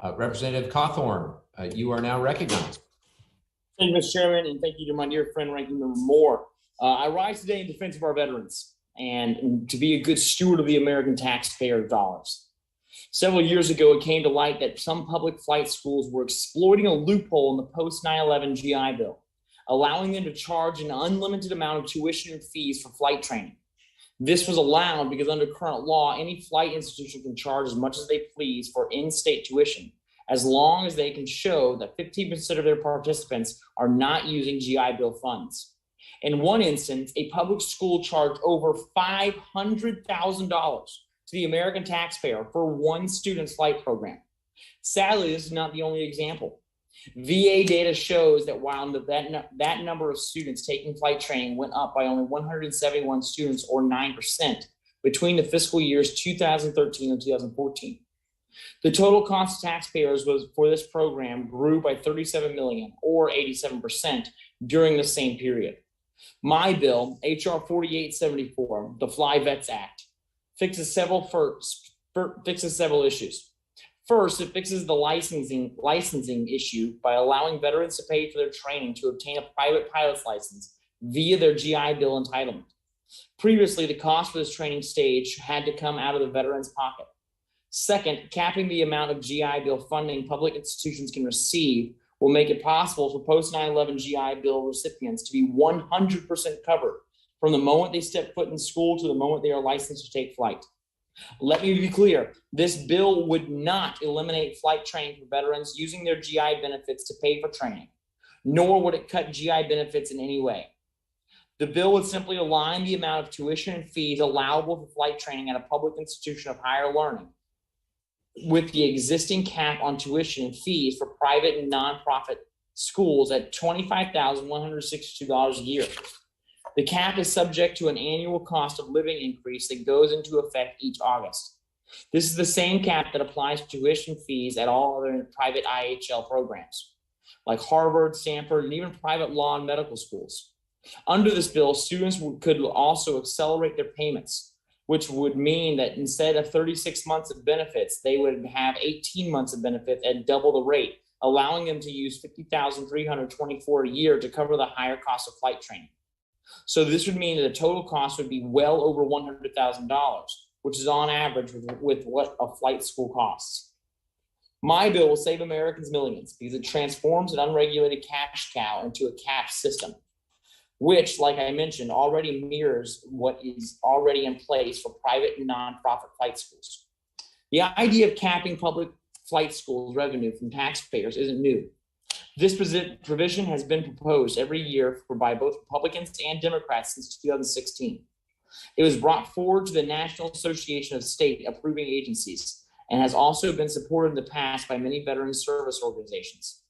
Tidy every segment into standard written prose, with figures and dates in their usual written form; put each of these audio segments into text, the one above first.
Representative Cawthorn, you are now recognized. Thank you, Mr. Chairman, and thank you to my dear friend, Ranking Member Moore. I rise today in defense of our veterans and to be a good steward of the American taxpayer dollars. Several years ago, it came to light that some public flight schools were exploiting a loophole in the post 9/11 GI Bill, allowing them to charge an unlimited amount of tuition and fees for flight training. This was allowed because under current law, any flight institution can charge as much as they please for in-state tuition, as long as they can show that 15% of their participants are not using GI Bill funds. In one instance, a public school charged over $500,000 to the American taxpayer for one student's flight program. Sadly, this is not the only example. VA data shows that while that number of students taking flight training went up by only 171 students, or 9%, between the fiscal years 2013 and 2014. The total cost to taxpayers for this program grew by $37 million, or 87%, during the same period. My bill, H.R. 4874, the Fly Vets Act, fixes several issues. First, it fixes the licensing issue by allowing veterans to pay for their training to obtain a private pilot's license via their GI Bill entitlement. Previously, the cost for this training stage had to come out of the veteran's pocket. Second, capping the amount of GI Bill funding public institutions can receive will make it possible for post 9/11 GI Bill recipients to be 100% covered from the moment they step foot in school to the moment they are licensed to take flight. Let me be clear, this bill would not eliminate flight training for veterans using their GI benefits to pay for training, nor would it cut GI benefits in any way. The bill would simply align the amount of tuition and fees allowable for flight training at a public institution of higher learning with the existing cap on tuition and fees for private and nonprofit schools at $25,162 a year. The cap is subject to an annual cost of living increase that goes into effect each August. This is the same cap that applies to tuition fees at all other private IHL programs, like Harvard, Stanford, and even private law and medical schools. Under this bill, students could also accelerate their payments, which would mean that instead of 36 months of benefits, they would have 18 months of benefits at double the rate, allowing them to use $50,324 a year to cover the higher cost of flight training. So this would mean that the total cost would be well over $100,000, which is on average with what a flight school costs. My bill will save Americans millions because it transforms an unregulated cash cow into a cap system, which, like I mentioned, already mirrors what is already in place for private and nonprofit flight schools. The idea of capping public flight schools' revenue from taxpayers isn't new. This provision has been proposed every year by both Republicans and Democrats since 2016. It was brought forward to the National Association of State Approving Agencies and has also been supported in the past by many veteran service organizations,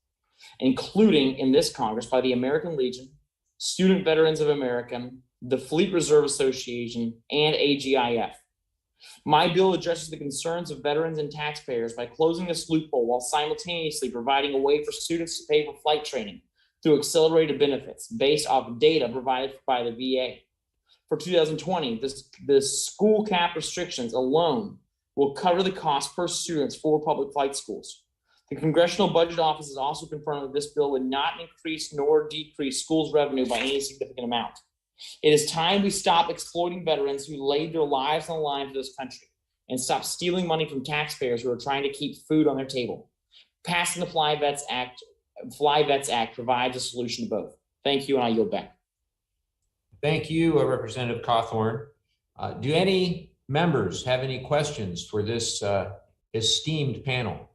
including in this Congress by the American Legion, Student Veterans of America, the Fleet Reserve Association, and AGIF. My bill addresses the concerns of veterans and taxpayers by closing this loophole while simultaneously providing a way for students to pay for flight training through accelerated benefits based off data provided by the VA. For 2020, the school cap restrictions alone will cover the cost per student for public flight schools. The Congressional Budget Office has also confirmed that this bill would not increase nor decrease schools' revenue by any significant amount. It is time we stop exploiting veterans who laid their lives on the line for this country and stop stealing money from taxpayers who are trying to keep food on their table. Passing the Fly Vets Act provides a solution to both. Thank you, and I yield back. Thank you, Representative Cawthorn. Do any members have any questions for this esteemed panel?